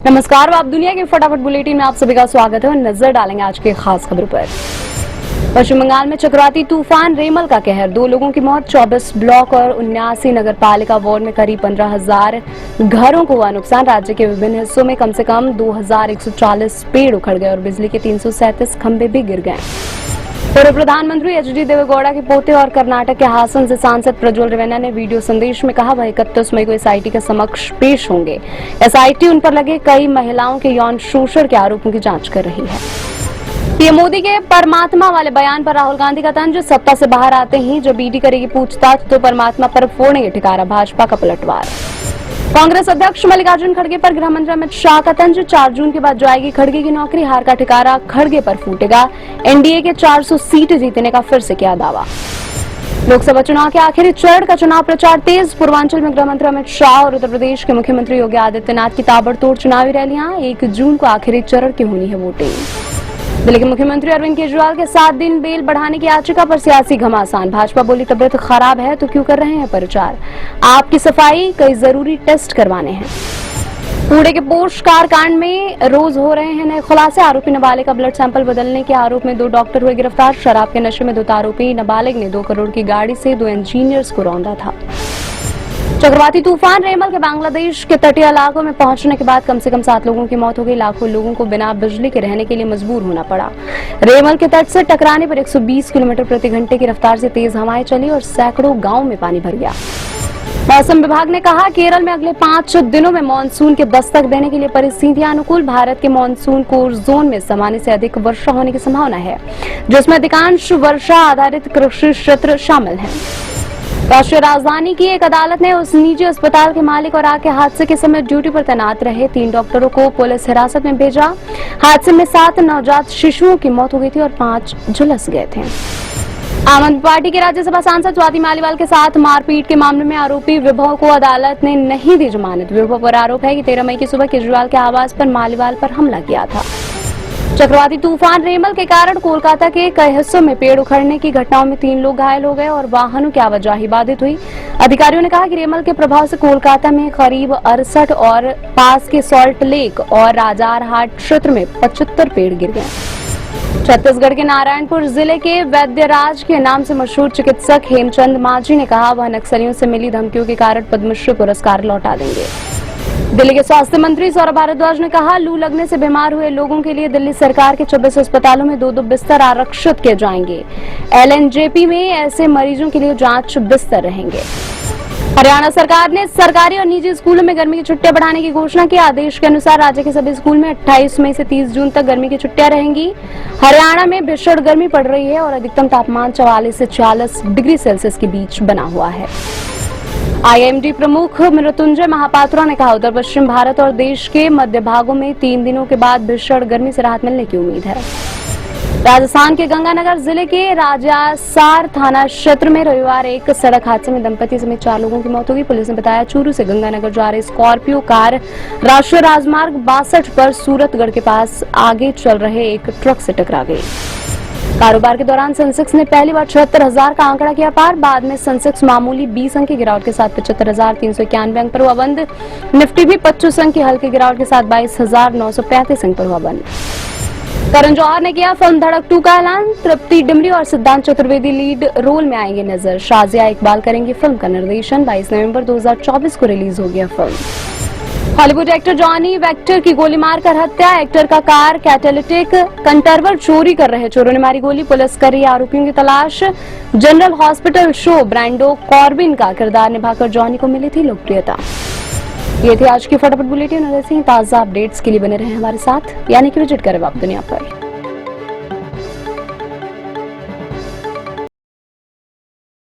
नमस्कार, आप दुनिया के फटाफट बुलेटिन में आप सभी का स्वागत है और नजर डालेंगे आज की खास खबरों पर। पश्चिम बंगाल में चक्रवाती तूफान रेमल का कहर, 2 लोगों की मौत, 24 ब्लॉक और 79 नगर पालिका वार्ड में करीब 15,000 घरों को हुआ नुकसान। राज्य के विभिन्न हिस्सों में कम से कम 2,140 पेड़ उखड़ गए और बिजली के 337 खंभे भी गिर गए। पूर्व प्रधानमंत्री एच.डी. देवेगौड़ा के पोते और कर्नाटक के हासन से सांसद प्रज्वल रेवन्ना ने वीडियो संदेश में कहा, वह 31 मई को एसआईटी के समक्ष पेश होंगे। एसआईटी उन पर लगे कई महिलाओं के यौन शोषण के आरोपों की जांच कर रही है। पीएम मोदी के परमात्मा वाले बयान पर राहुल गांधी का तंज, सत्ता से बाहर आते ही जब ईडी करेगी पूछताछ तो परमात्मा पर फोड़ेंगे ठिकारा, भाजपा का पलटवार। कांग्रेस अध्यक्ष मल्लिकार्जुन खड़गे पर गृह मंत्री अमित शाह का तंज, 4 जून के बाद जाएगी खड़गे की नौकरी, हार का ठिकारा खड़गे पर फूटेगा। एनडीए के 400 सीट जीतने का फिर से किया दावा। लोकसभा चुनाव के आखिरी चरण का चुनाव प्रचार तेज, पूर्वांचल में गृह मंत्री अमित शाह और उत्तर प्रदेश के मुख्यमंत्री योगी आदित्यनाथ की ताबड़तोड़ चुनावी रैलियां। 1 जून को आखिरी चरण की होनी है वोटिंग। दिल्ली के मुख्यमंत्री अरविंद केजरीवाल के 7 दिन बेल बढ़ाने की याचिका पर सियासी घमासान, भाजपा बोली तबियत खराब है तो क्यों कर रहे हैं प्रचार, आपकी सफाई, कई जरूरी टेस्ट करवाने हैं। पुणे के पोर्श कार कांड में रोज हो रहे हैं नए खुलासे, आरोपी नाबालिग का ब्लड सैंपल बदलने के आरोप में 2 डॉक्टर हुए गिरफ्तार। शराब के नशे में धुत आरोपी नाबालिग ने 2 करोड़ की गाड़ी से 2 इंजीनियर्स को रौंदा था। चक्रवाती तूफान रेमल के बांग्लादेश के तटीय इलाकों में पहुंचने के बाद कम से कम 7 लोगों की मौत हो गई, लाखों लोगों को बिना बिजली के रहने के लिए मजबूर होना पड़ा। रेमल के तट से टकराने पर 120 किलोमीटर प्रति घंटे की रफ्तार से तेज हवाएं चली और सैकड़ों गांव में पानी भर गया। मौसम विभाग ने कहा, केरल में अगले 5 दिनों में मानसून के दस्तक देने के लिए परिस्थितियां अनुकूल। भारत के मानसून कोर जोन में सामान्य से अधिक वर्षा होने की संभावना है, जिसमें अधिकांश वर्षा आधारित कृषि क्षेत्र शामिल हैं। राष्ट्रीय राजधानी की एक अदालत ने उस निजी अस्पताल के मालिक और आग के हादसे के समय ड्यूटी पर तैनात रहे 3 डॉक्टरों को पुलिस हिरासत में भेजा। हादसे में 7 नवजात शिशुओं की मौत हो गई थी और 5 झुलस गए थे। आम आदमी पार्टी के राज्यसभा सांसद स्वाति मालीवाल के साथ मारपीट के मामले में आरोपी विभव को अदालत ने नहीं दी जमानत। विभव पर आरोप है कि 13 मई की सुबह केजरीवाल के आवास पर मालीवाल पर हमला किया था। चक्रवाती तूफान रेमल के कारण कोलकाता के कई हिस्सों में पेड़ उखड़ने की घटनाओं में 3 लोग घायल हो गए और वाहनों की आवाजाही बाधित हुई। अधिकारियों ने कहा कि रेमल के प्रभाव से कोलकाता में करीब 68 और पास के सॉल्ट लेक और राजारहाट क्षेत्र में 75 पेड़ गिर गए। छत्तीसगढ़ के नारायणपुर जिले के वैद्यराज के नाम से मशहूर चिकित्सक हेमचंद मांझी ने कहा, वह नक्सलियों से मिली धमकियों के कारण पद्मश्री पुरस्कार लौटा देंगे। दिल्ली के स्वास्थ्य मंत्री सौरभ भारद्वाज ने कहा, लू लगने से बीमार हुए लोगों के लिए दिल्ली सरकार के 24 अस्पतालों में 2-2 बिस्तर आरक्षित किए जाएंगे। एलएनजेपी में ऐसे मरीजों के लिए जांच बिस्तर रहेंगे। हरियाणा सरकार ने सरकारी और निजी स्कूलों में गर्मी की छुट्टियां बढ़ाने की घोषणा की। आदेश के अनुसार राज्य के सभी स्कूल में 28 मई से 30 जून तक गर्मी की छुट्टियां रहेंगी। हरियाणा में भीषण गर्मी पड़ रही है और अधिकतम तापमान 44 से 46 डिग्री सेल्सियस के बीच बना हुआ है। आईएमडी प्रमुख मृत्युंजय महापात्रा ने कहा, उत्तर पश्चिम भारत और देश के मध्य भागों में 3 दिनों के बाद भीषण गर्मी से राहत मिलने की उम्मीद है। राजस्थान के गंगानगर जिले के राजासार थाना क्षेत्र में रविवार एक सड़क हादसे में दंपति समेत 4 लोगों की मौत हो गई। पुलिस ने बताया, चूरू से गंगानगर जा रही स्कॉर्पियो कार राष्ट्रीय राजमार्ग 62 पर सूरतगढ़ के पास आगे चल रहे एक ट्रक से टकरा गई। कारोबार के दौरान सेंसेक्स ने पहली बार 76,000 का आंकड़ा किया पार, बाद में सेंसेक्स मामूली 20 अंक की गिरावट के साथ 75,391 अंक पर हुआ बंद। निफ्टी भी 25 अंक की हल्की गिरावट के साथ 22,935 अंक पर हुआ बंद। करण जौहर ने किया फिल्म धड़क 2 का ऐलान, तृप्ति डिमरी और सिद्धांत चतुर्वेदी लीड रोल में आएंगे नजर। शाजिया इकबाल करेंगी फिल्म का निर्देशन। 22 नवंबर 2024 को रिलीज होगी film. Hollywood actor Johnny vector की गोली मारकर हत्या, एक्टर का कार कैटालिटिक कंटरवल चोरी कर रहे चोरों ने मारी गोली, पुलिस कर रही आरोपियों की तलाश। General hospital show Brando Corbin का किरदार निभाकर जॉनी को मिली थी लोकप्रियता। ये थी आज की फटाफट बुलेटिन और ऐसे ही ताजा अपडेट्स के लिए बने रहे हमारे साथ, यानी कि विजिट करें आप दुनिया पर।